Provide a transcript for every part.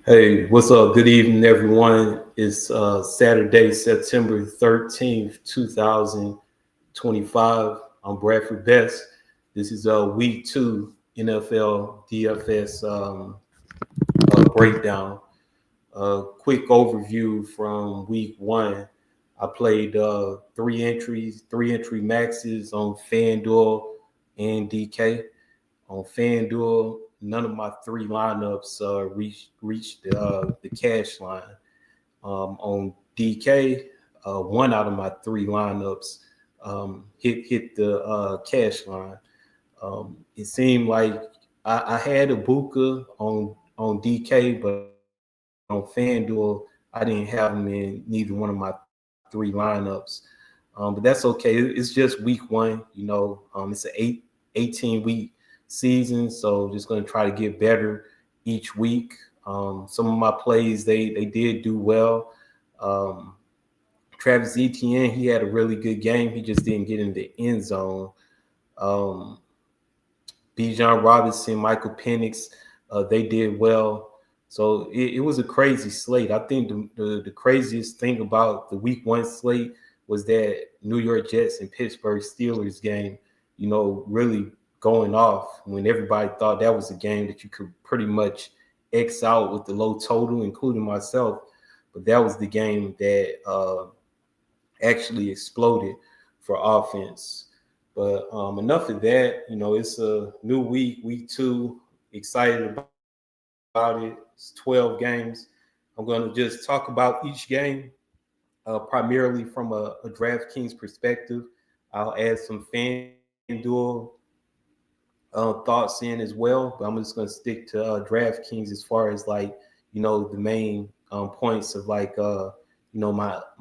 Hey, what's up? Good evening, everyone. It's Saturday, September 13th, 2025. I'm Bradford Best. This is week two NFL DFS breakdown. Quick overview from week one. I played three entry maxes on FanDuel and DK. On FanDuel, none of my three lineups reached the cash line. On DK, one out of my three lineups hit the cash line. It seemed like I had Ibuka on DK, but on FanDuel, I didn't have him in neither one of my three lineups. But that's okay. It's just week one. It's an 18-week season, so just going to try to get better each week. Some of my plays, they did do well. Um, Travis Etienne, he had a really good game. He just didn't get in the end zone. Um, Bijan Robinson, Michael Penix, they did well. So it was a crazy slate. I think the craziest thing about the week one slate was that New York Jets and Pittsburgh Steelers game, really going off when everybody thought that was a game that you could pretty much X out with the low total, including myself. But that was the game that actually exploded for offense. But enough of that. It's a new week two. Excited about it. It's 12 games. I'm going to just talk about each game primarily from a DraftKings perspective. I'll add some FanDuel thoughts in as well, but I'm just going to stick to DraftKings as far as the main points of my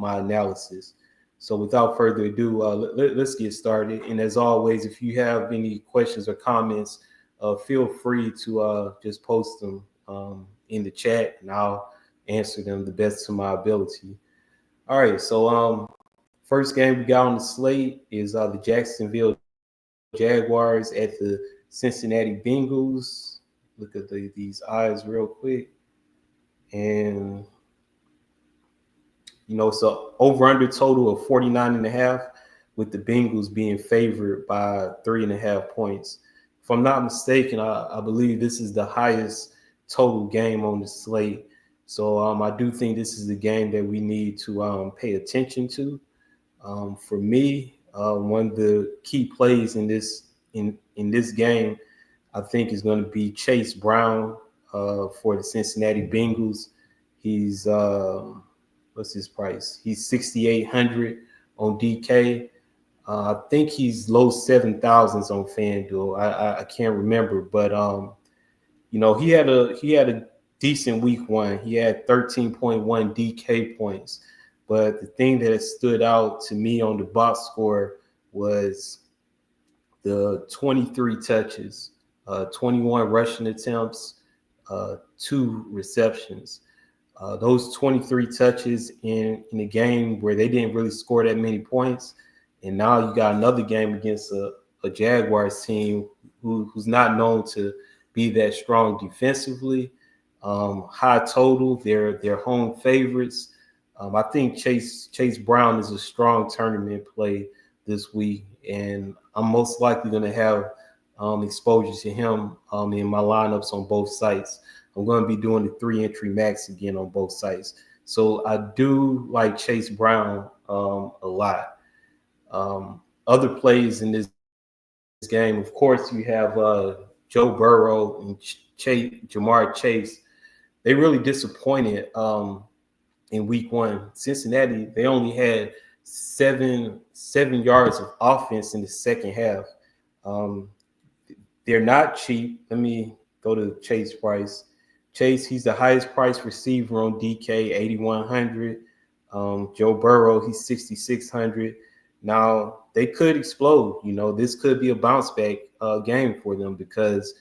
analysis. So without further ado, let's get started. And as always, if you have any questions or comments, feel free to just post them in the chat, and I'll answer them the best to my ability. All right, so first game we got on the slate is the Jacksonville Jaguars at the Cincinnati Bengals. Look at these eyes real quick. And so over under total of 49.5, with the Bengals being favored by 3.5 points. If I'm not mistaken, I believe this is the highest total game on the slate. So I do think this is the game that we need to pay attention to. For me, one of the key plays in this game, I think, is going to be Chase Brown for the Cincinnati Bengals. He's what's his price? He's 6,800 on DK. I think he's low 7,000s on FanDuel. I can't remember, but he had a decent week one. He had 13.1 DK points, but the thing that stood out to me on the box score was the 23 touches, 21 rushing attempts, 2 receptions. Those 23 touches in a game where they didn't really score that many points. And now you got another game against a Jaguars team who's not known to be that strong defensively. High total, they're home favorites. I think Chase Brown is a strong tournament play this week, and I'm most likely going to have exposure to him in my lineups on both sites. I'm going to be doing the 3 entry max again on both sites. So I do like Chase Brown a lot. Other plays in this game, of course, you have Joe Burrow and Jamar Chase. They really disappointed in week one. Cincinnati, they only had seven yards of offense in the second half. They're not cheap. Let me go to Chase price. Chase, he's the highest priced receiver on DK, 8,100. Joe Burrow, he's 6,600. Now they could explode. This could be a bounce back game for them because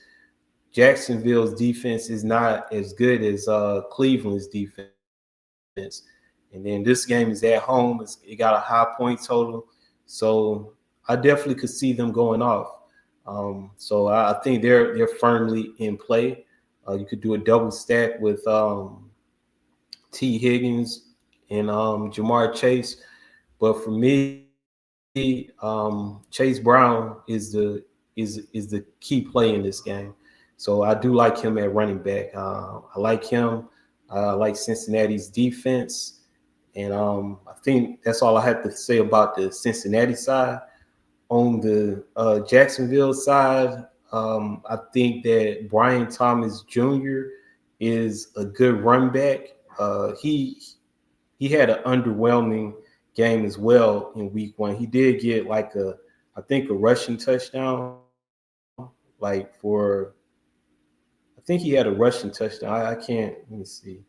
Jacksonville's defense is not as good as Cleveland's defense. And then this game is at home. It got a high point total. So I definitely could see them going off. So I think they're firmly in play. You could do a double stack with T. Higgins and Jamar Chase. But for me, Chase Brown is the key play in this game. So I do like him at running back. I like him. I like Cincinnati's defense, and I think that's all I have to say about the Cincinnati side. On the Jacksonville side, I think that Brian Thomas Jr. is a good run back. He had an underwhelming game as well in week one. He did get like I think a rushing touchdown, like I think he had a rushing touchdown. I can't, let me see.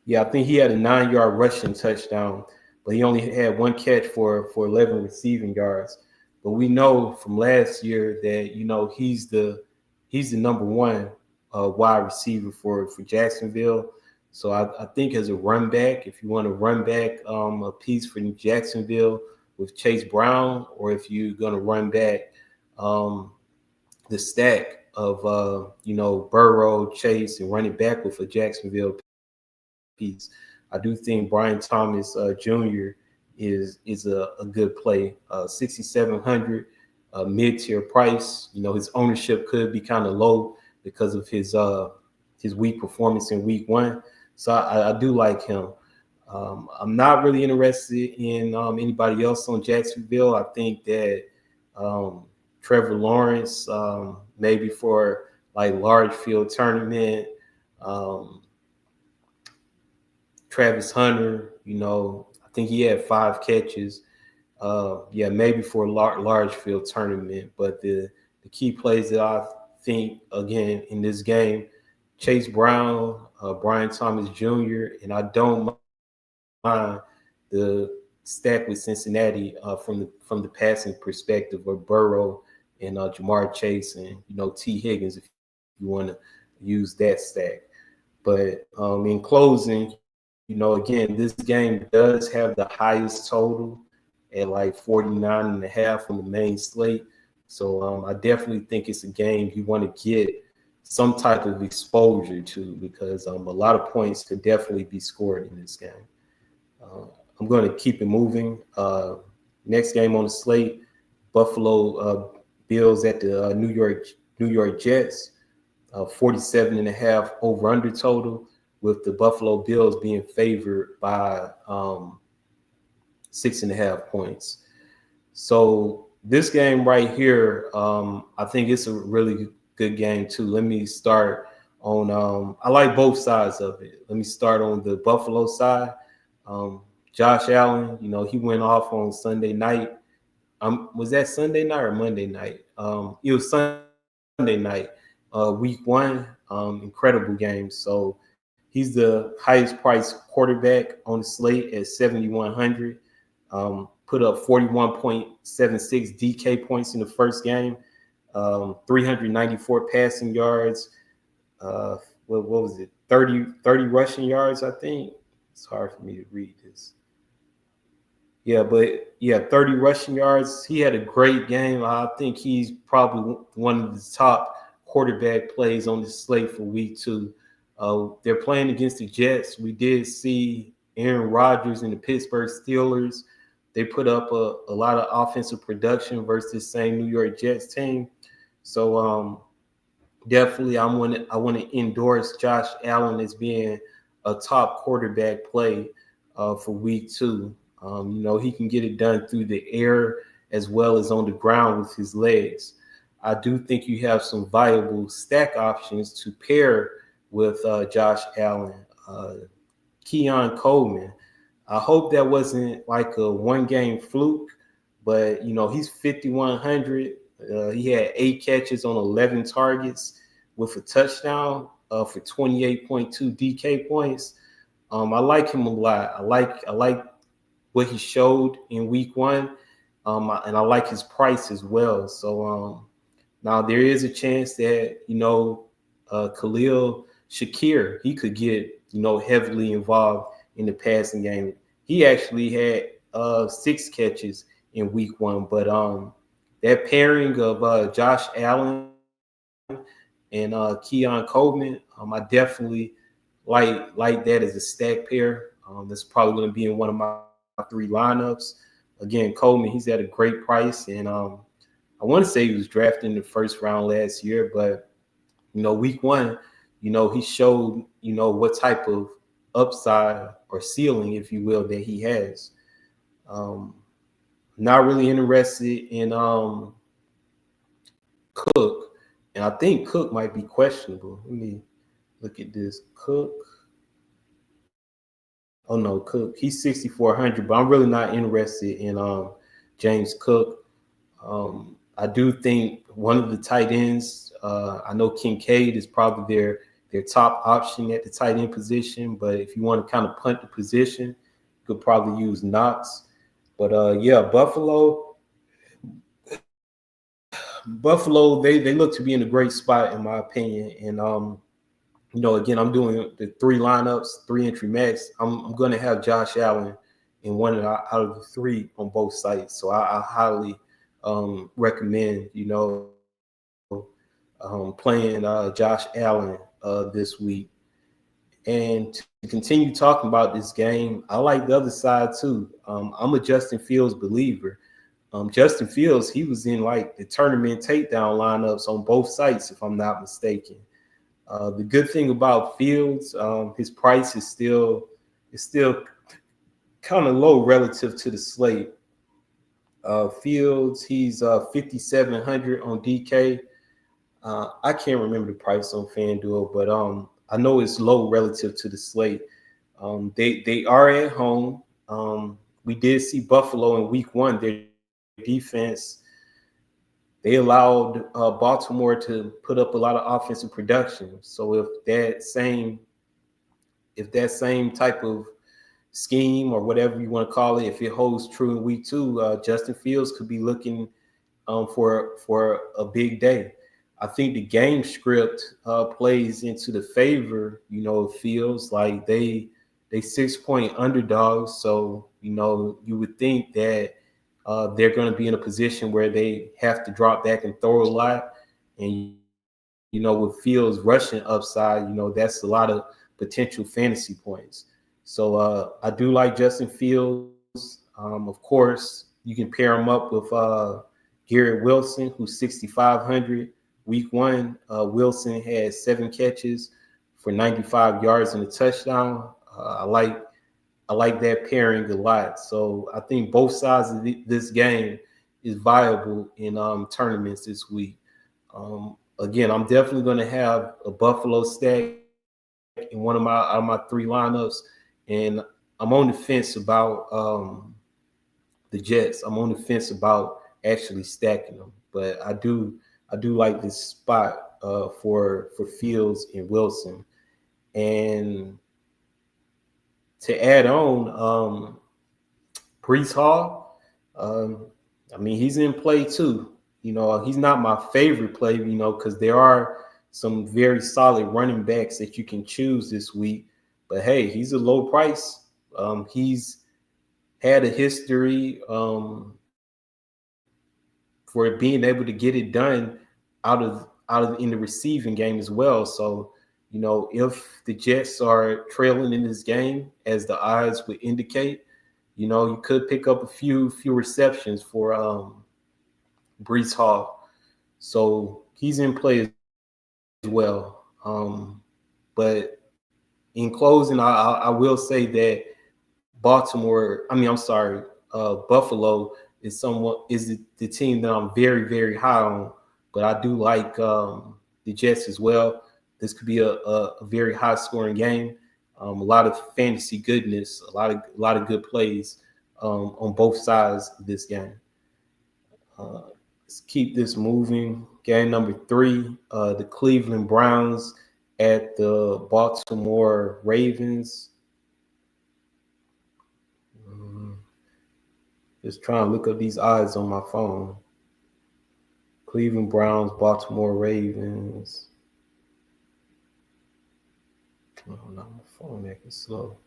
Yeah, I think he had a 9-yard rushing touchdown, but he only had one catch for 11 receiving yards. But we know from last year that he's the number one wide receiver for Jacksonville. So I think as a run back, if you want to run back a piece for Jacksonville with Chase Brown, or if you're going to run back the stack of Burrow, Chase, and run it back with a Jacksonville piece. I do think Brian Thomas Jr. is a good play. 6,700 mid-tier price. His ownership could be kind of low because of his weak performance in week one. So I do like him. I'm not really interested in anybody else on Jacksonville. I think that Trevor Lawrence, maybe for like large field tournament, Travis Hunter, I think he had 5 catches. Yeah, maybe for a large field tournament. But the key plays that I think, again, in this game, Chase Brown, Brian Thomas Jr., and I don't mind the stack with Cincinnati from the passing perspective of Burrow and Jamar Chase and T. Higgins, if you want to use that stack. But in closing, again, this game does have the highest total at like 49.5 on the main slate. So I definitely think it's a game you want to get some type of exposure to, because a lot of points could definitely be scored in this game. I'm going to keep it moving. Next game on the slate, Buffalo Bills at the New York Jets. 47.5 over under total, with the Buffalo Bills being favored by 6.5 points. So this game right here, I think it's a really good game too. Let me start on, I like both sides of it. Let me start on the Buffalo side. Josh Allen, he went off on Sunday night. Was that Sunday night or Monday night? It was Sunday night, week one, incredible game. So he's the highest priced quarterback on the slate at 7,100. Put up 41.76 DK points in the first game, 394 passing yards. What was it? 30 rushing yards, I think. It's hard for me to read this. Yeah, but 30 rushing yards. He had a great game. I think he's probably one of the top quarterback plays on the slate for week two. They're playing against the Jets. We did see Aaron Rodgers and the Pittsburgh Steelers. They put up a lot of offensive production versus the same New York Jets team. So definitely I want to endorse Josh Allen as being a top quarterback play for week two. He can get it done through the air as well as on the ground with his legs. I do think you have some viable stack options to pair with Josh Allen. Keon Coleman. I hope that wasn't like a one-game fluke, but, he's 5,100. He had 8 catches on 11 targets with a touchdown for 28.2 DK points. I like him a lot. I like what he showed in week one, and I like his price as well. So now there is a chance that Khalil Shakir, he could get heavily involved in the passing game. He actually had 6 catches in week one, but that pairing of Josh Allen and Keon Coleman. I definitely like that as a stack pair. That's probably going to be in one of my 3 lineups. Again, Coleman, he's at a great price, and I want to say he was drafted in the first round last year, but week 1, he showed what type of upside or ceiling, if you will, that he has. Not really interested in Cook, and I think Cook might be questionable. Let me look at this. Cook. Oh no, Cook. He's 6,400, but I'm really not interested in James Cook. I do think one of the tight ends. I know Kincaid is probably their top option at the tight end position, but if you want to kind of punt the position, you could probably use Knox. But yeah, Buffalo, they look to be in a great spot in my opinion. And again, I'm doing the 3 lineups, 3 entry max. I'm going to have Josh Allen in one out of the 3 on both sites. So I highly recommend playing Josh Allen this week. And to continue talking about this game, I like the other side too. I'm a Justin Fields believer. Justin Fields, he was in like the tournament takedown lineups on both sites, if I'm not mistaken. The good thing about Fields, his price is still kind of low relative to the slate. Fields, he's 5,700 on DK. I can't remember the price on FanDuel, but I know it's low relative to the slate. They are at home. We did see Buffalo in week 1. Their defense, they allowed Baltimore to put up a lot of offensive production. So if that same type of scheme or whatever you want to call it, if it holds true in week 2, Justin Fields could be looking for a big day. I think the game script plays into the favor, of Fields. Like they 6-point underdogs, so you would think that they're going to be in a position where they have to drop back and throw a lot. And, with Fields rushing upside, that's a lot of potential fantasy points. So I do like Justin Fields. Of course, you can pair him up with Garrett Wilson, who's 6,500. Week 1, Wilson had 7 catches for 95 yards and a touchdown. I like that pairing a lot. So I think both sides of this game is viable in tournaments this week. Again, I'm definitely going to have a Buffalo stack in one of my 3 lineups, and I'm on the fence about the Jets. I'm on the fence about actually stacking them, but I do like this spot for Fields and Wilson. And to add on, Breece Hall, he's in play too. He's not my favorite play, because there are some very solid running backs that you can choose this week. But hey, he's a low price. He's had a history for being able to get it done out of in the receiving game as well. So, if the Jets are trailing in this game, as the odds would indicate, you could pick up a few receptions for Breece Hall. So he's in play as well. But in closing, I will say that Buffalo is the team that I'm very, very high on, but I do like the Jets as well. This could be a very high scoring game. A lot of fantasy goodness, a lot of good plays on both sides of this game. Let's keep this moving. Game number 3, the Cleveland Browns at the Baltimore Ravens. Just trying to look up these odds on my phone. Cleveland Browns, Baltimore Ravens. Oh, no, my phone acting slow.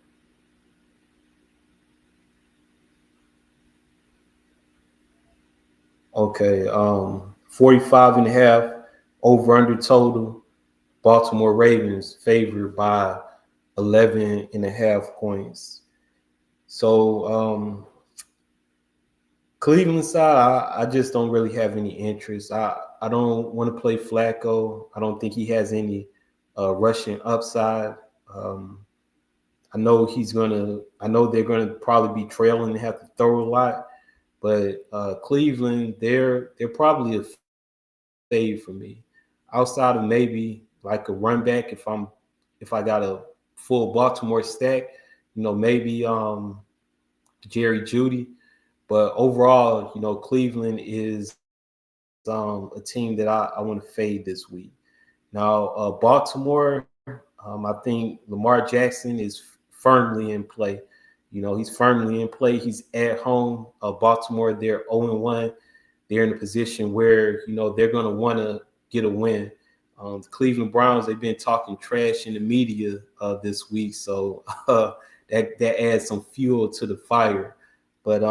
Okay, 45.5 over under total. Baltimore Ravens favored by 11.5 points. So Cleveland side, I just don't really have any interest. I don't want to play Flacco. I don't think he has any rushing upside. Um, I know they're gonna probably be trailing and have to throw a lot, but Cleveland, they're probably a fade for me. Outside of maybe like a run back, if I got a full Baltimore stack, maybe Jerry Judy. But overall, Cleveland is a team that I want to fade this week. Now, Baltimore, I think Lamar Jackson is firmly in play. He's firmly in play. He's at home. Baltimore, they're 0-1. They're in a position where, they're going to want to get a win. The Cleveland Browns, they've been talking trash in the media this week. So that adds some fuel to the fire. But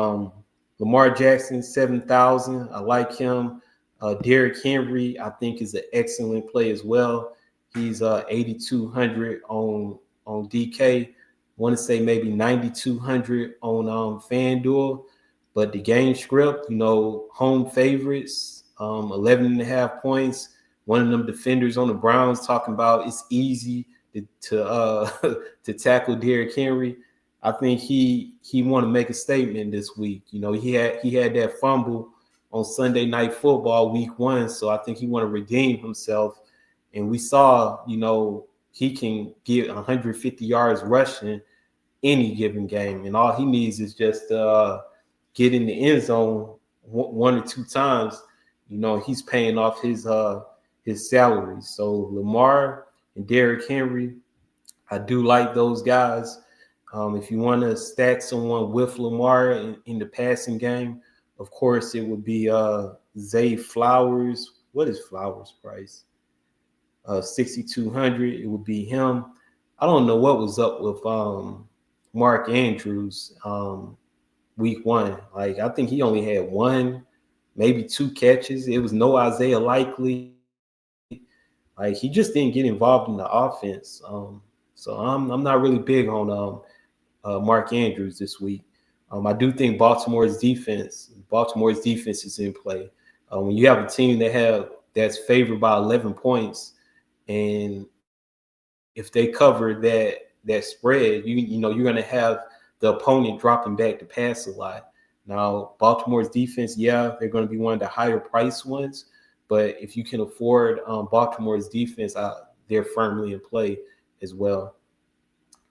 Lamar Jackson, 7,000. I like him. Derrick Henry, I think, is an excellent play as well. He's 8,200 on DK. Want to say maybe 9,200 on FanDuel. But the game script, home favorites, 11.5 points. One of them defenders on the Browns talking about it's easy to to tackle Derrick Henry. I think he want to make a statement this week. He had that fumble on Sunday Night Football week 1, so I think he want to redeem himself. And we saw, he can get 150 yards rushing any given game, and all he needs is just get in the end zone one or two times. He's paying off his salary. So Lamar and Derrick Henry, I do like those guys. If you want to stack someone with Lamar in the passing game, of course, it would be Zay Flowers. What is Flowers' price? 6,200. It would be him. I don't know what was up with Mark Andrews week 1. Like, I think he only had one, maybe 2 catches. It was no Isaiah Likely. Like, he just didn't get involved in the offense. So I'm not really big on Mark Andrews this week. I do think Baltimore's defense is in play. When you have a team that's favored by 11 points, and if they cover that spread, you're going to have the opponent dropping back to pass a lot. Now, Baltimore's defense, yeah, they're going to be one of the higher price ones, but if you can afford Baltimore's defense, they're firmly in play as well.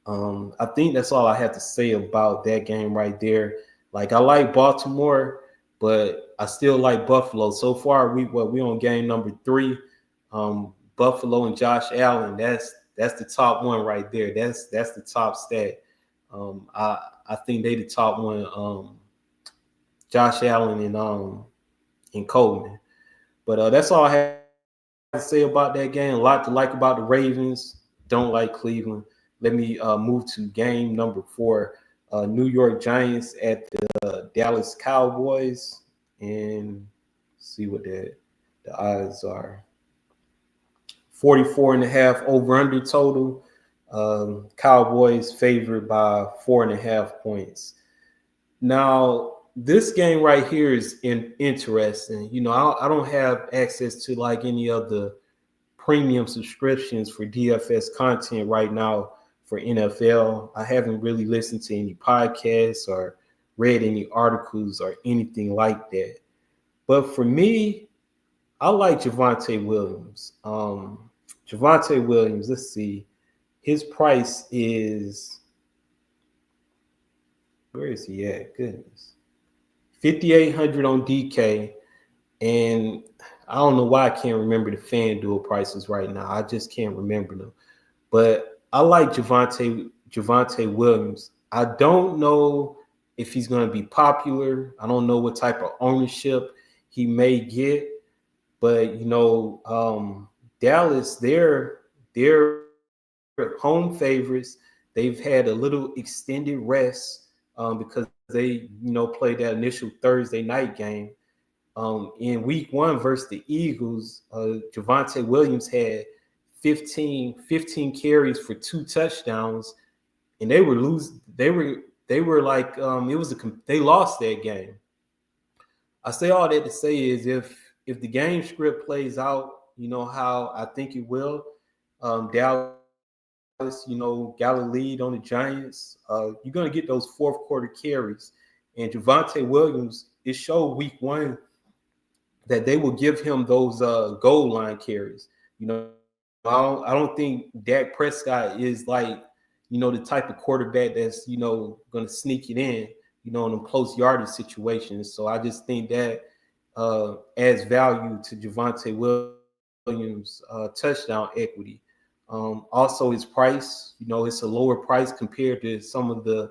I think that's all I have to say about that game right there. Like, I like Baltimore, but I still like Buffalo. So far, we on game number 3. Buffalo and Josh Allen. That's the top one right there. That's the top stat. I think they the top one. Josh Allen and Coleman. But that's all I have to say about that game. A lot to like about the Ravens. Don't like Cleveland. Let me move to game number 4. New York Giants at the Dallas Cowboys, and see what the odds are. 44.5 over under total. Cowboys favored by 4.5 points. Now, this game right here is interesting. I don't have access to like any of the premium subscriptions for DFS content right now for NFL. I haven't really listened to any podcasts or read any articles or anything like that. But for me, I like Javonte Williams. Javonte Williams, let's see. His price is, where is he at? Goodness. 5,800 on DK. And I don't know why I can't remember the FanDuel prices right now. I just can't remember them. But I like Javonte Williams. I don't know if he's going to be popular. I don't know what type of ownership he may get. But Dallas, they're home favorites. They've had a little extended rest because they played that initial Thursday night game. In week 1 versus the Eagles, Javonte Williams had 15 carries for 2 touchdowns, and they were losing. They were like they lost that game. I say all that to say is if the game script plays out, how I think it will, Dallas, got a lead on the Giants. You're gonna get those fourth quarter carries, and Javonte Williams. It showed week 1 that they will give him those goal line carries. I don't think Dak Prescott is like, the type of quarterback that's, going to sneak it in, in them close yardage situations. So I just think that adds value to Javonte Williams' touchdown equity. Also, his price, it's a lower price compared to some of the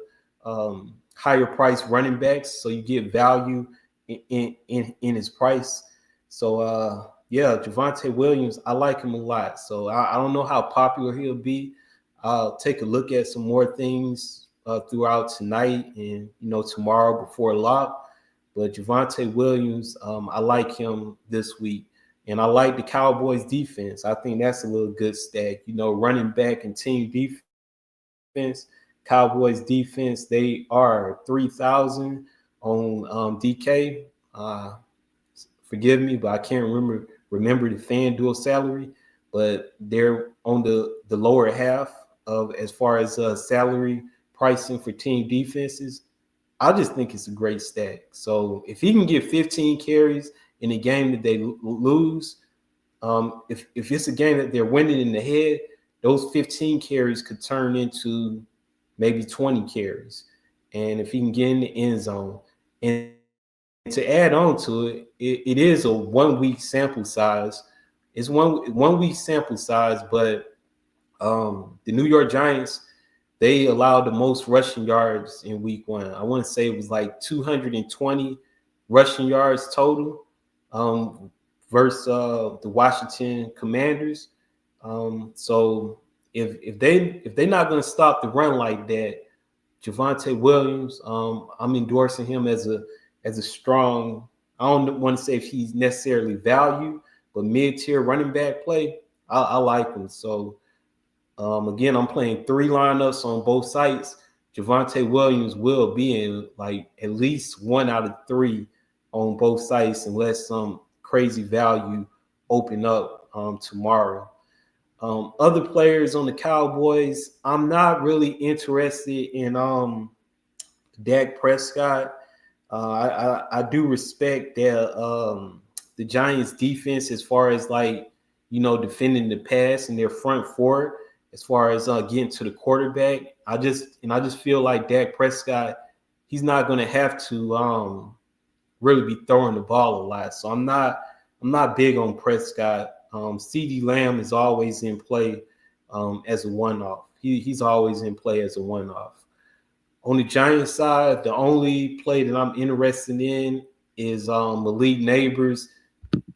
higher price running backs. So you get value in his price. So, Javonte Williams, I like him a lot. So I don't know how popular he'll be. I'll take a look at some more things throughout tonight and, tomorrow before lock. But Javonte Williams, I like him this week. And I like the Cowboys defense. I think that's a little good stack. Running back and team defense. Cowboys defense, they are 3,000 on DK. Forgive me, but I can't remember the FanDuel salary, but they're on the lower half of as far as salary pricing for team defenses. I just think it's a great stack. So if he can get 15 carries in a game that they lose, if it's a game that they're winning in the head, those 15 carries could turn into maybe 20 carries. And if he can get in the end zone, and to add on to it, it is a 1 week sample size. It's one week sample size, but the New York Giants, they allowed the most rushing yards in week 1. I want to say it was like 220 rushing yards total versus the Washington Commanders. So if they're not going to stop the run like that, Javonte Williams, I'm endorsing him as a strong. I don't want to say if he's necessarily value, but mid-tier running back play. I like him. So again, I'm playing 3 lineups on both sites. Javonte Williams will be in like at least 1 out of 3 on both sites, unless some crazy value open up tomorrow. Other players on the Cowboys, I'm not really interested in Dak Prescott. I do respect that the Giants defense, as far as like, defending the pass and their front four, as far as getting to the quarterback. I just feel like Dak Prescott, he's not going to have to really be throwing the ball a lot. So I'm not big on Prescott. CeeDee Lamb is always in play as a one-off. He's always in play as a one-off. On the Giants side, the only play that I'm interested in is Malik Neighbors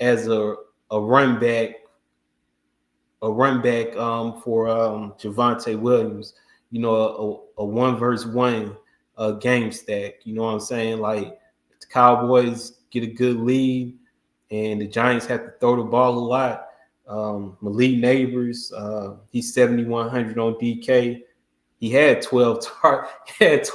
as a run back for Javonte Williams. A 1 versus 1 game stack. You know what I'm saying? Like, the Cowboys get a good lead and the Giants have to throw the ball a lot. Malik Neighbors, he's 7,100 on DK. He had 12 targets,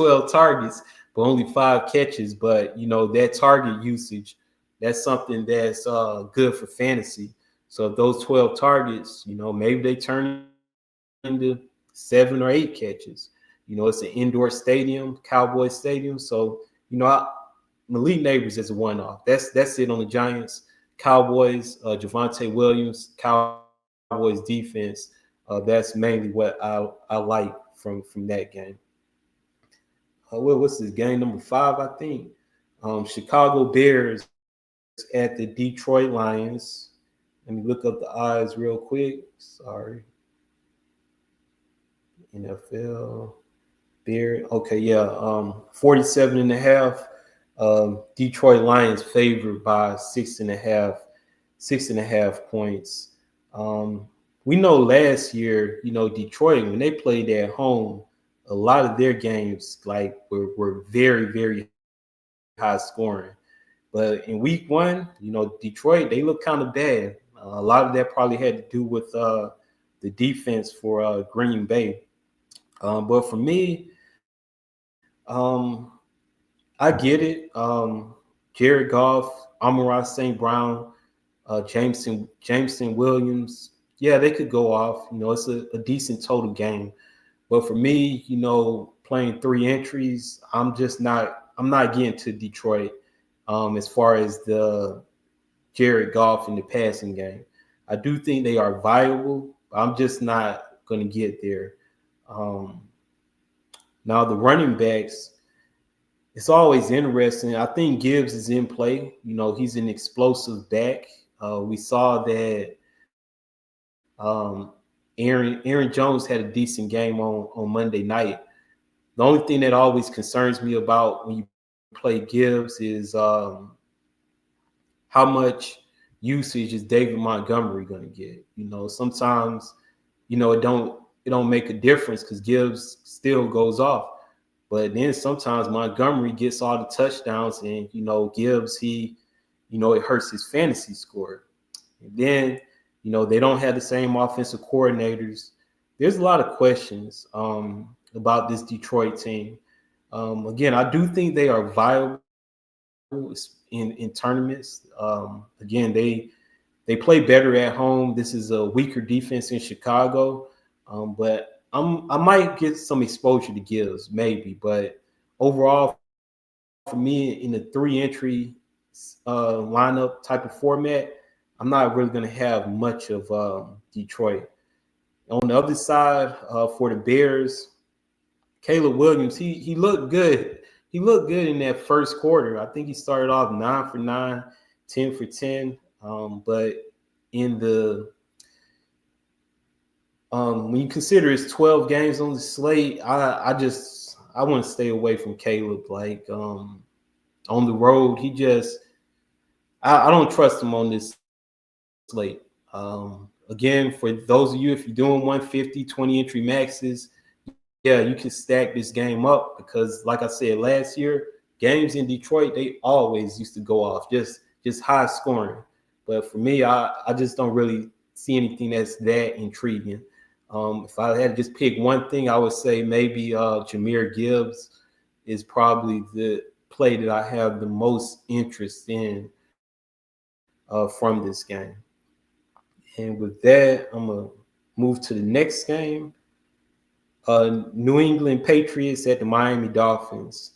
but only 5 catches. But that target usage, that's something that's good for fantasy. So if those 12 targets, maybe they turn into 7 or 8 catches. It's an indoor stadium, Cowboy Stadium. So Malik Neighbors is a one-off. That's it on the Giants. Cowboys, Javonte Williams, Cowboys defense. That's mainly what I like from that game. What's this game number 5? I think Chicago Bears at the Detroit Lions. Let me look up the odds real quick. Sorry. NFL Bears. Okay, yeah. 47.5. Detroit Lions favored by 6.5 points. We know last year, Detroit, when they played at home, a lot of their games were very, very high scoring. But in week 1, Detroit, they look kind of bad. A lot of that probably had to do with the defense for Green Bay. But for me, I get it. Jared Goff, Amon-Ra St. Brown, Jameson Williams. Yeah, they could go off. It's a decent total game. But for me, playing 3 entries, I'm not getting to Detroit as far as the Jared Goff in the passing game. I do think they are viable, but I'm just not going to get there. Now the running backs, it's always interesting. I think Gibbs is in play. He's an explosive back. We saw that Aaron Jones had a decent game on Monday night. The only thing that always concerns me about when you play Gibbs is how much usage is David Montgomery going to get. Sometimes it don't make a difference because Gibbs still goes off. But then sometimes Montgomery gets all the touchdowns, and Gibbs it hurts his fantasy score. And then they don't have the same offensive coordinators. There's a lot of questions about this Detroit team. Again, I do think they are viable in tournaments. Again, they play better at home. This is a weaker defense in Chicago, but I might get some exposure to Gibbs, maybe. But overall, for me, in the 3-entry lineup type of format, I'm not really going to have much of Detroit. On the other side, for the Bears, Caleb Williams, he looked good. He looked good in that first quarter. I think he started off 9 for 9, 10 for 10. But in the when you consider it's 12 games on the slate, I want to stay away from Caleb. Like on the road, I don't trust him on this slate. Again, for those of you, if you're doing 150, 20 entry maxes, yeah, you can stack this game up because, like I said, last year, games in Detroit, they always used to go off, just high scoring. But for me, I just don't really see anything that's that intriguing. If I had to just pick one thing, I would say maybe Jahmyr Gibbs is probably the play that I have the most interest in from this game. And with that, I'm going to move to the next game. New England Patriots at the Miami Dolphins.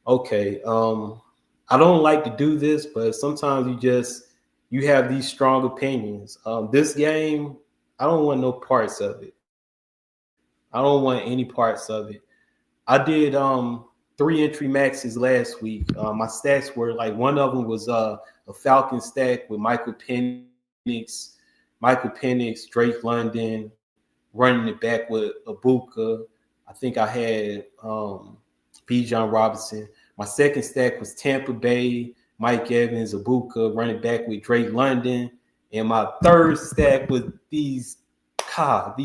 Okay, I don't like to do this, but sometimes you have these strong opinions. This game, I don't want no parts of it. I don't want any parts of it. I did 3 entry maxes last week. My stats were like one of them was a Falcon stack with Michael Penix, Drake London, running it back with Ibuka. I think I had Bijan Robinson. My second stack was Tampa Bay, Mike Evans, Ibuka, running back with Drake London. And my third stack was these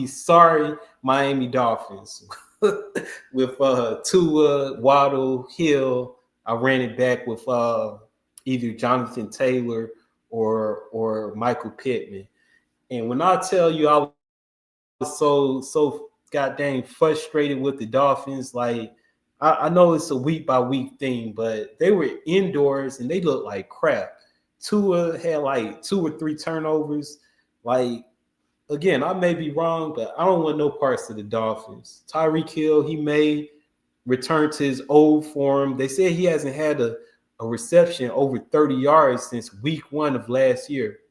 sorry Miami Dolphins with Tua, Waddle, Hill. I ran it back with either Jonathan Taylor or Michael Pittman. And when I tell you I was so goddamn frustrated with the Dolphins, like I know it's a week by week thing, but they were indoors and they looked like crap. Tua had like 2 or 3 turnovers. Like, again, I may be wrong, but I don't want no parts of the Dolphins. Tyreek Hill, he may return to his old form. They said he hasn't had a reception over 30 yards since week 1 of last year.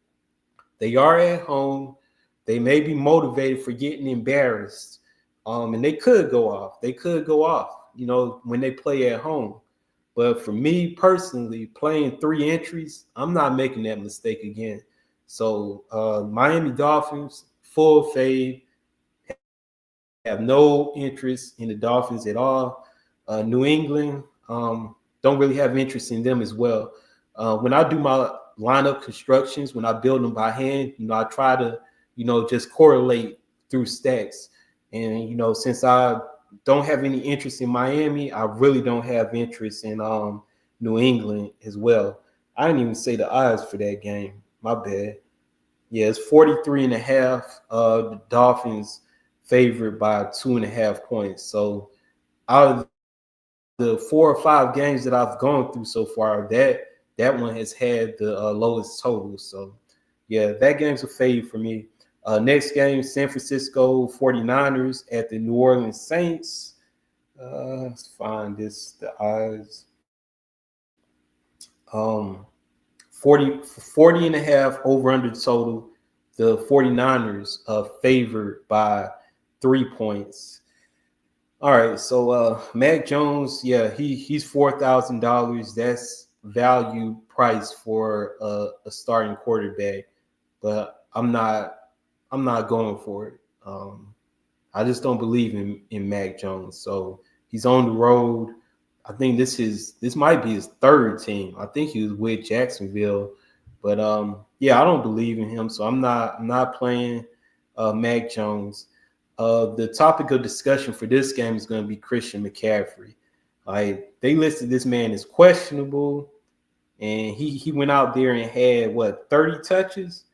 They are at home. They may be motivated for getting embarrassed. And they could go off. When they play at home. But for me personally, playing 3 entries, I'm not making that mistake again. So Miami Dolphins, full fade, have no interest in the Dolphins at all. New England, don't really have interest in them as well. When I do my lineup constructions, when I build them by hand, I try to, just correlate through stacks. And, since I don't have any interest in Miami, I really don't have interest in New England as well. I didn't even say the odds for that game. My bad. Yeah, it's 43.5. The Dolphins favored by 2.5 points. So out of the 4 or 5 games that I've gone through so far, that one has had the lowest total. So yeah, that game's a fade for me. Next game, San Francisco 49ers at the New Orleans Saints. Let's find the odds. Um, 40 over under total. The 49ers favored by 3 points. All right, so Mac Jones, yeah, he's $4,000. That's value price for a starting quarterback, but I'm not going for it. I just don't believe in Mac Jones. So he's on the road. I think this might be his third team. I think he was with Jacksonville, but yeah, I don't believe in him. So I'm not playing Mac Jones. The topic of discussion for this game is going to be Christian McCaffrey. Like they listed this man as questionable, and he went out there and had 30 touches,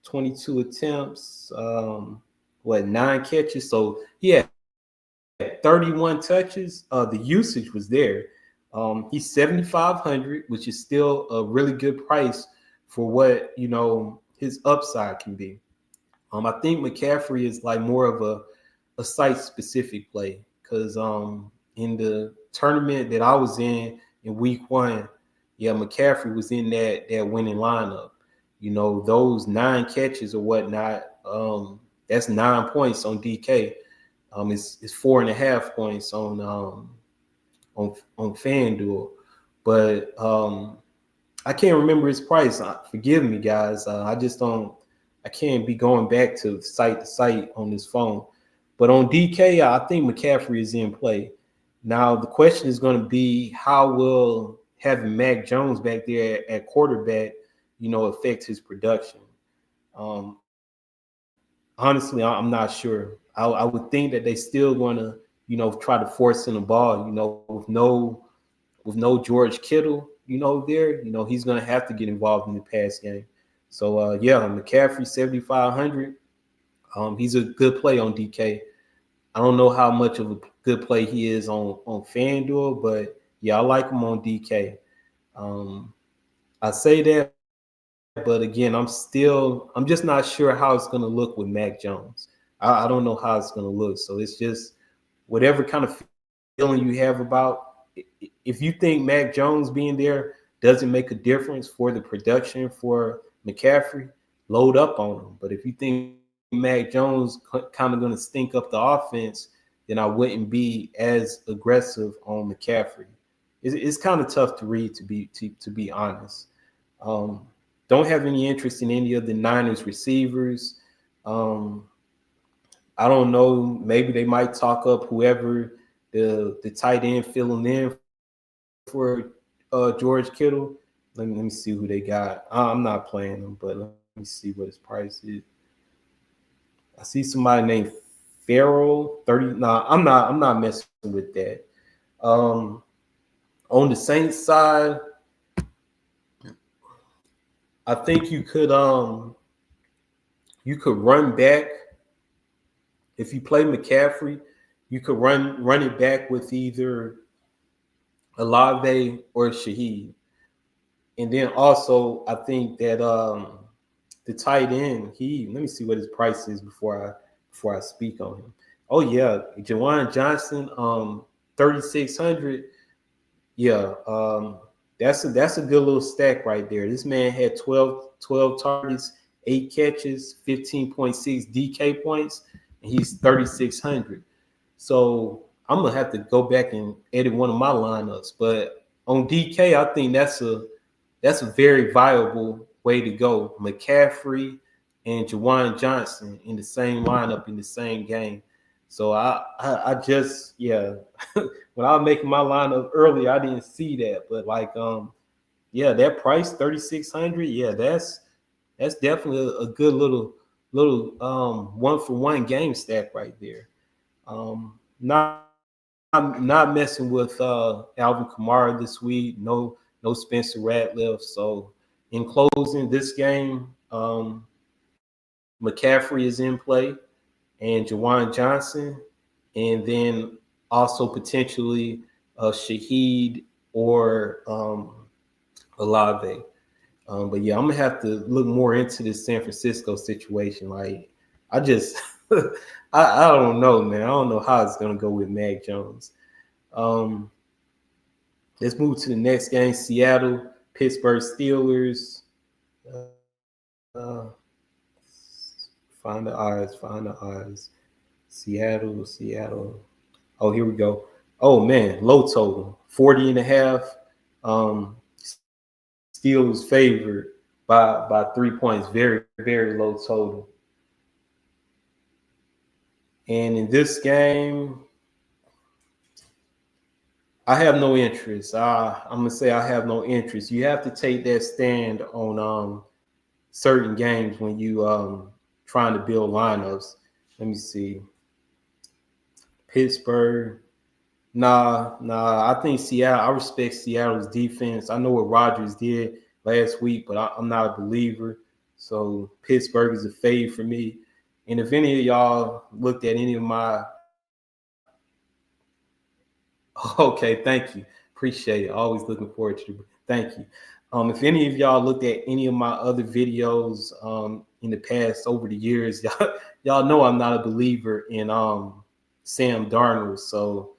22 attempts, 9 catches. So he had 31 touches. The usage was there. He's 7,500, which is still a really good price for what his upside can be. I think McCaffrey is like more of a site specific play because in the tournament that I was in week 1, yeah, McCaffrey was in that winning lineup. Those 9 catches or whatnot. That's 9 points on DK. It's 4.5 points on FanDuel, but I can't remember his price. Forgive me, guys. I just don't. I can't be going back to site on this phone. But on DK, I think McCaffrey is in play. Now the question is going to be how will having Mac Jones back there at quarterback, affect his production. Um, Honestly, I'm not sure. I would think that they still going to, try to force in the ball, with no George Kittle, there, he's going to have to get involved in the pass game. So yeah, McCaffrey 7,500. He's a good play on DK. I don't know how much of a good play he is on FanDuel, but yeah, I like him on DK. I say that, but again, I'm just not sure how it's going to look with Mac Jones. I don't know how it's going to look. So it's just whatever kind of feeling you have about. If you think Mac Jones being there doesn't make a difference for the production for McCaffrey, load up on him. But if you think Mac Jones kind of going to stink up the offense, then I wouldn't be as aggressive on McCaffrey. It's kind of tough to read, to be honest. Don't have any interest in any of the Niners receivers. I don't know. Maybe they might talk up whoever the tight end filling in for George Kittle. Let me see who they got. I'm not playing them, but let me see what his price is. I see somebody named Farrell 30. Nah, I'm not messing with that. On the Saints side, I think you could run back if you play McCaffrey. You could run it back with either Olave or Shaheed. And then also, I think that the tight end, let me see what his price is before I speak on him. Oh yeah, Jawan Johnson, 3,600. Yeah, that's a good little stack right there. This man had 12 targets, 8 catches, 15.6 DK points, and he's 3,600. So I'm gonna have to go back and edit one of my lineups. But on DK, I think that's a very viable way to go. McCaffrey and Jawan Johnson in the same lineup in the same game. So I just when I was making my lineup earlier, I didn't see that, but that price 3,600, yeah, that's definitely a good little 1-for-1 game stack right there. Not messing with Alvin Kamara this week. No Spencer Rattler. So in closing, this game, McCaffrey is in play, and Jawan Johnson, and then also potentially Shaheed or Olave. But yeah, I'm gonna have to look more into this San Francisco situation. Like, I just, I don't know, man. I don't know how it's gonna go with Mac Jones. Um, let's move to the next game: Seattle, Pittsburgh Steelers. Uh, find the eyes, find the eyes. Seattle. Oh, here we go. Oh man, low total, 40 and a half. Steelers favored by 3 points. Very, very low total. And in this game, I have no interest. I'm gonna say I have no interest. You have to take that stand on certain games when you trying to build lineups. Let me see. Pittsburgh. Nah. I think Seattle. I respect Seattle's defense. I know what Rodgers did last week, but I'm not a believer. So Pittsburgh is a fade for me. And if any of y'all looked at any of my, okay, thank you, appreciate it. Always looking forward to it. Thank you. If any of y'all looked at any of my other videos in the past over the years, y'all know I'm not a believer in Sam Darnold. So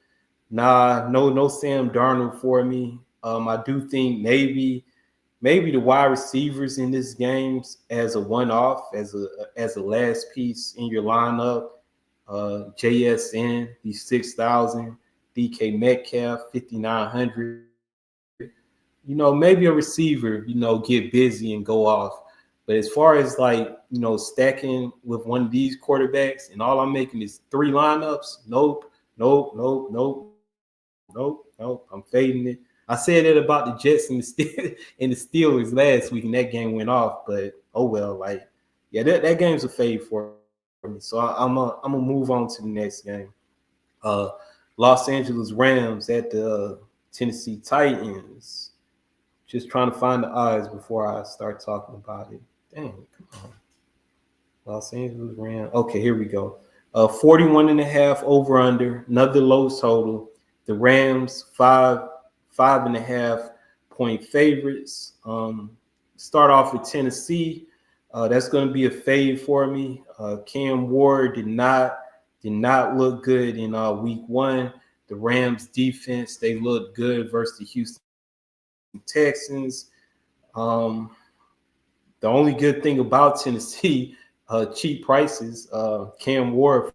no Sam Darnold for me. I do think maybe the wide receivers in this games as a one-off, as a last piece in your lineup. JSN, he's 6,000. DK Metcalf, 5,900. Maybe a receiver, get busy and go off. But as far as like, stacking with one of these quarterbacks and all I'm making is 3 lineups, nope. I'm fading it. I said that about the Jets and the Steelers last week, and that game went off. But oh well, like, yeah, that game's a fade for me. So I'm gonna move on to the next game. Los Angeles Rams at the Tennessee Titans. Just trying to find the odds before I start talking about it. Dang, come on. Los Angeles Rams. Okay, here we go. 41 and a half over under, another low total. The Rams, 5.5 point favorites. Start off with Tennessee. That's going to be a fade for me. Cam Ward did not look good in week 1. The Rams defense, they looked good versus the Houston Texans. The only good thing about Tennessee, cheap prices. Cam Ward,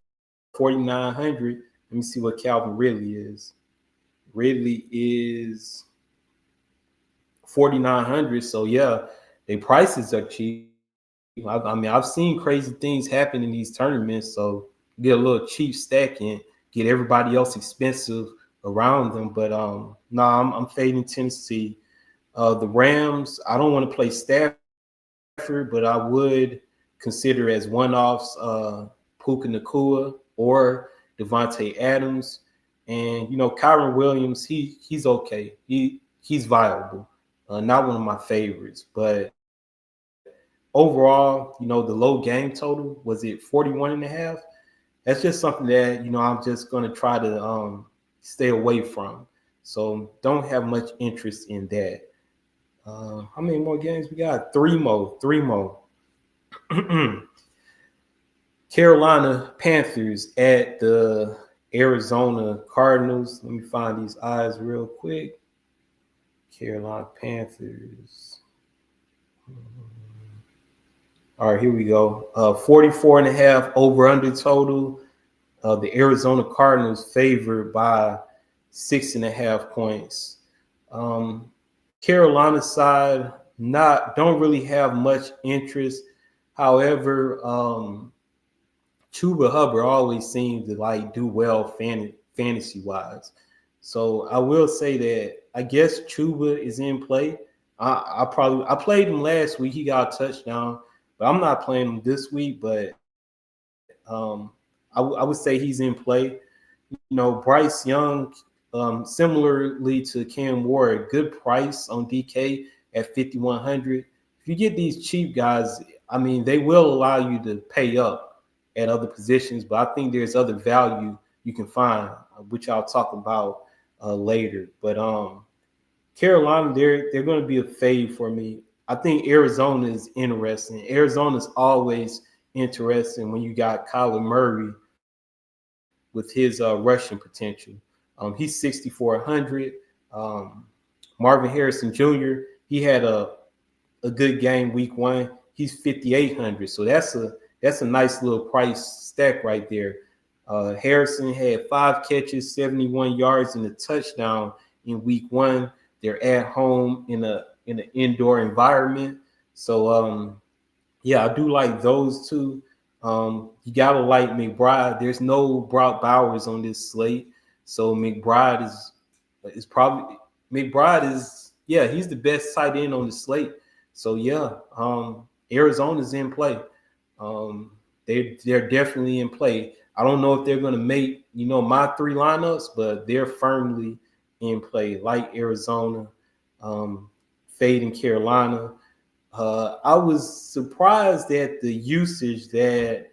4,900. Let me see what Calvin Ridley is. Ridley is 4,900. So yeah, their prices are cheap. I mean, I've seen crazy things happen in these tournaments. So get a little cheap stack and get everybody else expensive around them. But I'm fading Tennessee. The Rams, I don't want to play Stafford, but I would consider as one-offs Puka Nacua or Devontae Adams. And, Kyron Williams, he's okay. He's viable. Not one of my favorites. But overall, the low game total, was it 41 and a half? That's just something that, I'm just going to try to stay away from. So don't have much interest in that. How many more games we got? 3 more. Carolina Panthers at the Arizona Cardinals. Let me find these eyes real quick. Carolina Panthers. All right, here we go. 44 and a half over under total. The Arizona Cardinals favored by 6.5 points. Carolina side don't really have much interest. However, Chuba Hubbard always seems to like do well fantasy wise. So I will say that I guess Chuba is in play. I played him last week. He got a touchdown, but I'm not playing him this week. But I would say he's in play. Bryce Young, similarly to Cam Ward, good price on DK at 5,100. If you get these cheap guys, I mean, they will allow you to pay up at other positions, but I think there's other value you can find, which I'll talk about later. But Carolina, they're going to be a fade for me. I think Arizona is interesting. Arizona's always interesting when you got Kyler Murray with his rushing potential. He's 6,400. Um, Marvin Harrison Jr. He had a good game week one. He's 5,800. So that's a nice little price stack right there. Harrison had 5 catches, 71 yards, and a touchdown in week one. They're at home in an indoor environment. So yeah, I do like those two. You gotta like McBride. There's no Brock Bowers on this slate, so McBride is probably McBride is yeah, he's the best tight end on the slate. So yeah, Arizona's in play. They're definitely in play. I don't know if they're gonna make my 3 lineups, but they're firmly in play. Like Arizona, fading Carolina. I was surprised at the usage that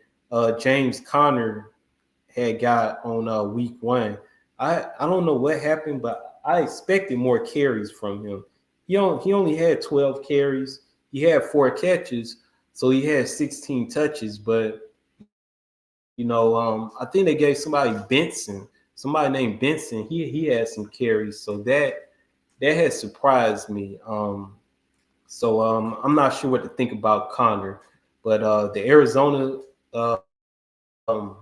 James Conner had got on week one. I don't know what happened, but I expected more carries from him. He only had 12 carries. He had 4 catches, so he had 16 touches. But I think they gave somebody named Benson. He had some carries, so that has surprised me. So I'm not sure what to think about Connor, but the Arizona, um,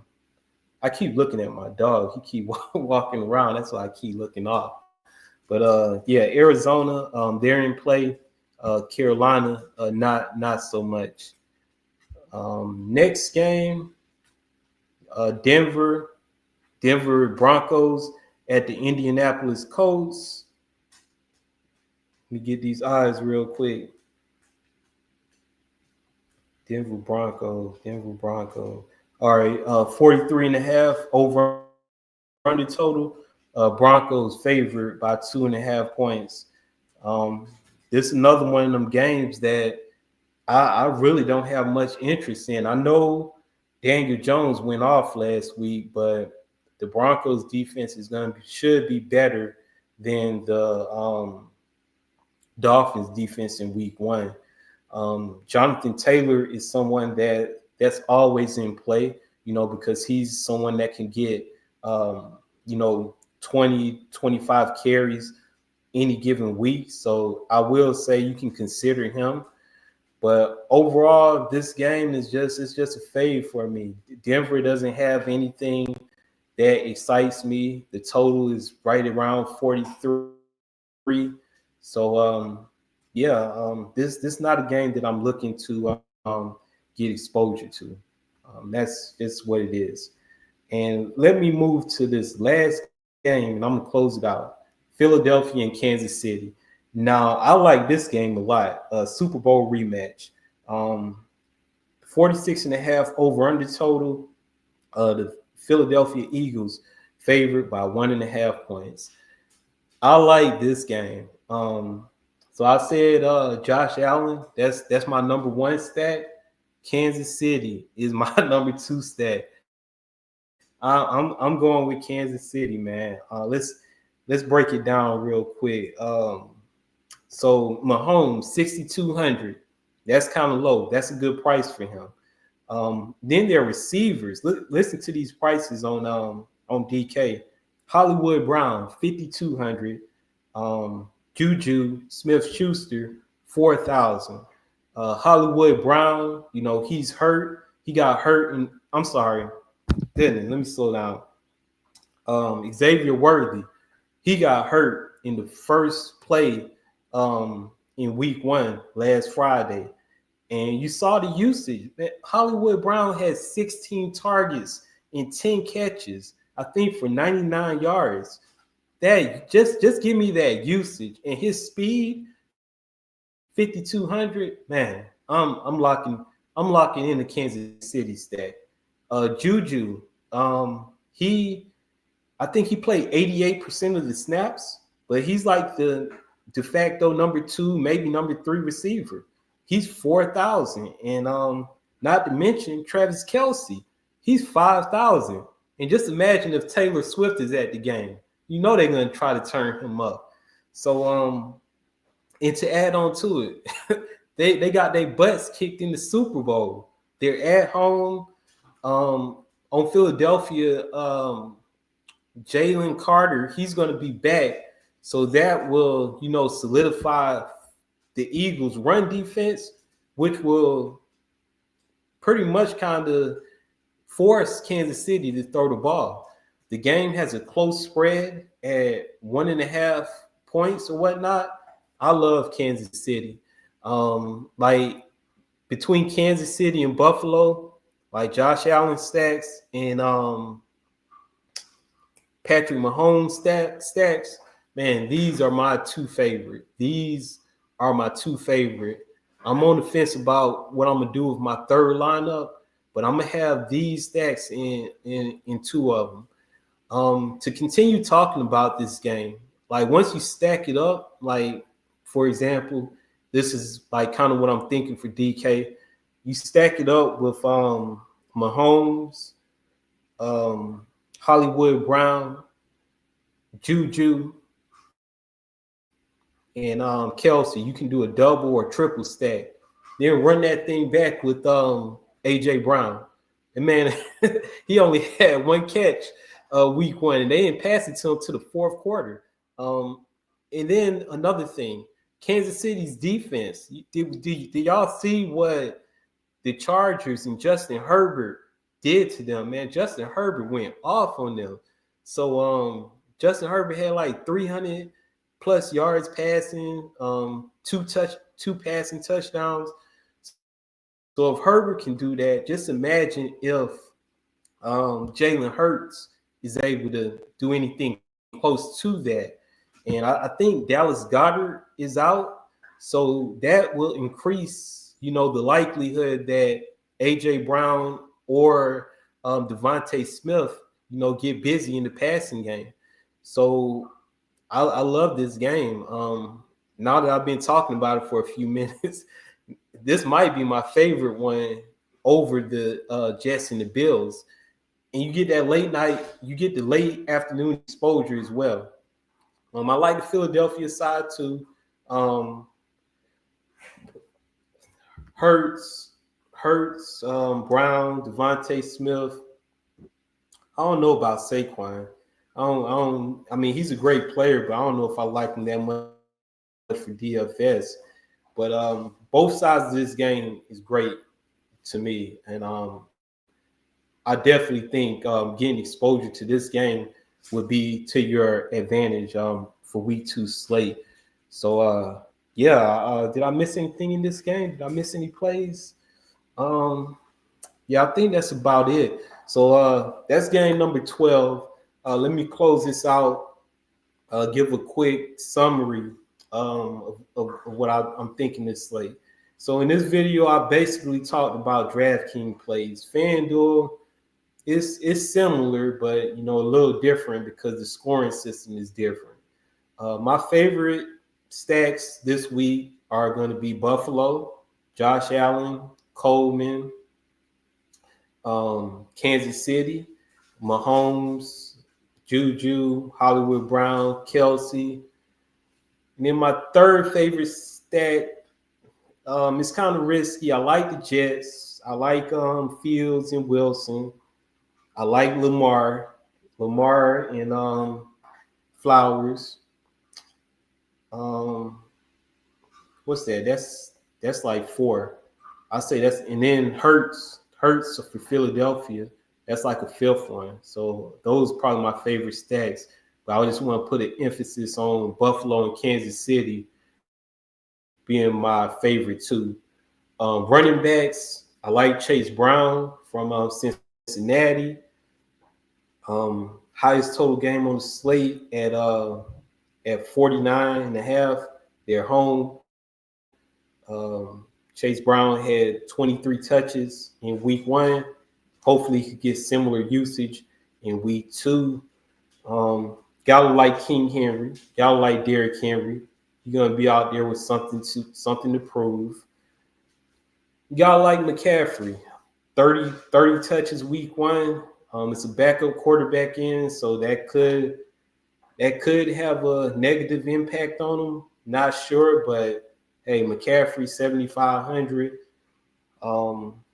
I keep looking at my dog. He keep walking around. That's why I keep looking off. But yeah, Arizona, they're in play. Carolina, not so much. Next game, Denver Broncos at the Indianapolis Colts. Let me get these eyes real quick. Denver Broncos. All right, 43.5 over under total. Broncos favored by 2.5 points. This is another one of them games that I really don't have much interest in. I know Daniel Jones went off last week, but the Broncos defense should be better than the Dolphins defense in week one. Jonathan Taylor is someone that's always in play, because he's someone that can get 20, 25 carries any given week. So I will say you can consider him. But overall, this game is just a fade for me. Denver doesn't have anything that excites me. The total is right around 43. So this is not a game that I'm looking to get exposure to. That's just what it is. And let me move to this last game, and I'm gonna close it out. Philadelphia and Kansas City. Now, I like this game a lot. Super Bowl rematch. 46.5 over under total. The Philadelphia Eagles favored by 1.5 points. I like this game. So I said Josh Allen, that's my number 1 stat. Kansas City is my number 2 stat. I'm going with Kansas City, man. Let's break it down real quick. So Mahomes, 6,200. That's kind of low. That's a good price for him. Then their receivers. Listen to these prices on DK. Hollywood Brown, 5,200. Juju Smith-Schuster, 4,000. Hollywood Brown, he's hurt. He got hurt, and I'm sorry. Let me slow down. Xavier Worthy, he got hurt in the first play in week one last Friday. And you saw the usage. Hollywood Brown had 16 targets and 10 catches, I think, for 99 yards. That just give me that usage and his speed, 5,200. Man, I'm locking in the Kansas City stack. Juju, I think he played 88% of the snaps, but he's like the de facto number 2, maybe number 3 receiver. he's 4,000. And not to mention Travis Kelce, he's 5,000. And just imagine if Taylor Swift is at the game. You know they're gonna try to turn him up. So and to add on to it, they got their butts kicked in the Super Bowl. They're at home. On Philadelphia, Jalen Carter, he's going to be back. So that will, solidify the Eagles' run defense, which will pretty much kind of force Kansas City to throw the ball. The game has a close spread at 1.5 points or whatnot. I love Kansas City. Like between Kansas City and Buffalo, like Josh Allen stacks and Patrick Mahomes stacks, man, these are my two favorite. I'm on the fence about what I'm gonna do with my third lineup, but I'm gonna have these stacks in two of them. To continue talking about this game, like once you stack it up, like for example, this is like kind of what I'm thinking for DK. You stack it up with Mahomes, Hollywood Brown, Juju, and Kelsey. You can do a double or triple stack. Then run that thing back with AJ Brown. And man, he only had one catch week one, and they didn't pass it to him to the fourth quarter. And then another thing, Kansas City's defense. Did y'all see what the Chargers and Justin Herbert did to them? Man, Justin Herbert went off on them. So Justin Herbert had like 300 plus yards passing, two passing touchdowns. So if Herbert can do that, just imagine if Jalen Hurts is able to do anything close to that. And I think Dallas Goedert is out, so that will increase, the likelihood that AJ Brown or Devontae Smith, get busy in the passing game. So I love this game. Now that I've been talking about it for a few minutes, this might be my favorite one over the Jets and the Bills. And you get that late night, you get the late afternoon exposure as well. I like the Philadelphia side too. Hurts, Brown, Devontae Smith. I don't know about Saquon. I mean, he's a great player, but I don't know if I like him that much for DFS. But both sides of this game is great to me, and I definitely think getting exposure to this game would be to your advantage for week 2 slate. So did I miss anything in this game? Did I miss any plays? I think that's about it. So that's game number 12. Let me close this out. Give a quick summary of what I'm thinking this slate. So in this video, I basically talked about DraftKings plays. FanDuel is similar, but a little different because the scoring system is different. My favorite stacks this week are going to be Buffalo, Josh Allen, Coleman, Kansas City, Mahomes, Juju, Hollywood Brown, Kelsey. And then my third favorite stack, it's kind of risky. I like the Jets. I like Fields and Wilson. I like Lamar and Flowers. What's that? That's like 4. I say that's, and then Hurts for Philadelphia. That's like a 5th one. So those are probably my favorite stacks. But I just want to put an emphasis on Buffalo and Kansas City being my favorite too. Running backs, I like Chase Brown from Cincinnati. Highest total game on the slate at 49.5. They're home. Chase Brown had 23 touches in week 1. Hopefully he could get similar usage in week 2. Gotta like King Henry. Gotta like Derrick Henry. You're gonna be out there with something to prove. Y'all like McCaffrey, 30 touches week one. It's a backup quarterback in, so that could have a negative impact on him. Not sure, but hey, McCaffrey 7,500. Um,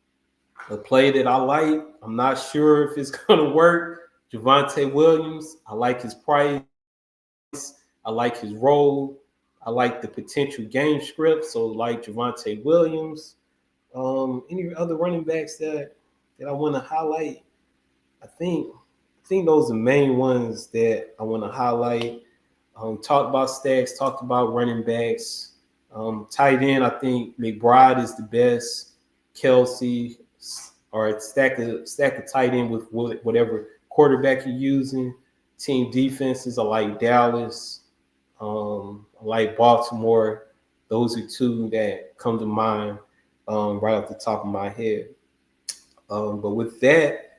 a play that I like. I'm not sure if it's gonna work. Javonte Williams. I like his price. I like his role. I like the potential game script. So like Javonte Williams. Any other running backs that I want to highlight? I think those are the main ones that I want to highlight. Talked about stacks, talked about running backs. Tight end, I think McBride is the best. Kelsey, or stack of tight end with whatever quarterback you're using. Team defenses, I like Dallas. I like Baltimore. Those are two that come to mind right off the top of my head. But with that,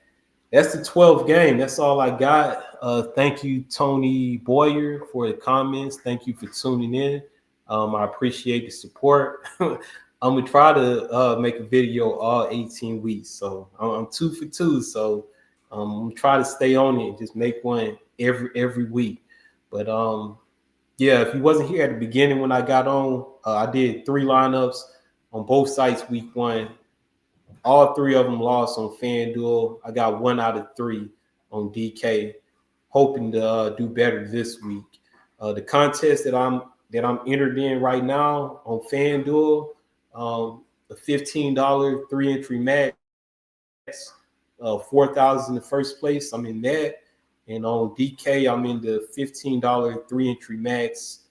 that's the 12th game. That's all I got. Thank you, Tony Boyer, for the comments. Thank you for tuning in. I appreciate the support. I'm gonna try to make a video all 18 weeks. So I'm 2 for 2. So I'm gonna try to stay on it and just make one every week. But yeah, if you wasn't here at the beginning when I got on, I did 3 lineups on both sites week one. All 3 of them lost on FanDuel. I got 1 out of 3 on DK. Hoping to do better this week. The contest that I'm entered in right now on FanDuel, the $15 3-entry max, 4,000 in the first place. I'm in that, and on DK, I'm in the $15 3-entry max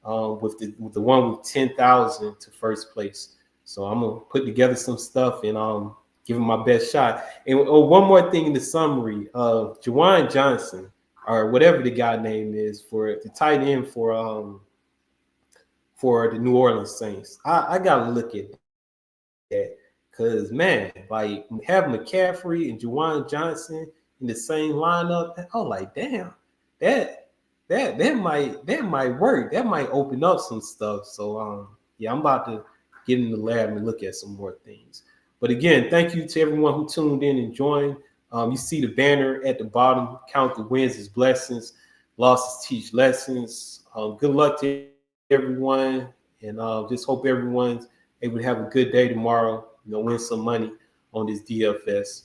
with the one with 10,000 to first place. So I'm gonna put together some stuff and give him my best shot. And one more thing in the summary: Juwan Johnson, or whatever the guy name is, for the tight end for the New Orleans Saints. I gotta look at that, because man, like having McCaffrey and Juwan Johnson in the same lineup, I'm like, damn, that that might work. That might open up some stuff. So yeah, I'm about to get in the lab and look at some more things. But again, thank you to everyone who tuned in and joined. You see the banner at the bottom. Count the wins as blessings, losses teach lessons. Good luck to everyone, and just hope everyone's able to have a good day tomorrow. Win some money on this DFS.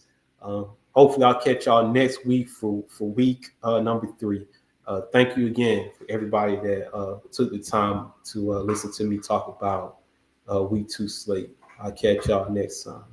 Hopefully, I'll catch y'all next week for week number 3. Thank you again for everybody that took the time to listen to me talk about week 2 slate. I'll catch y'all next time.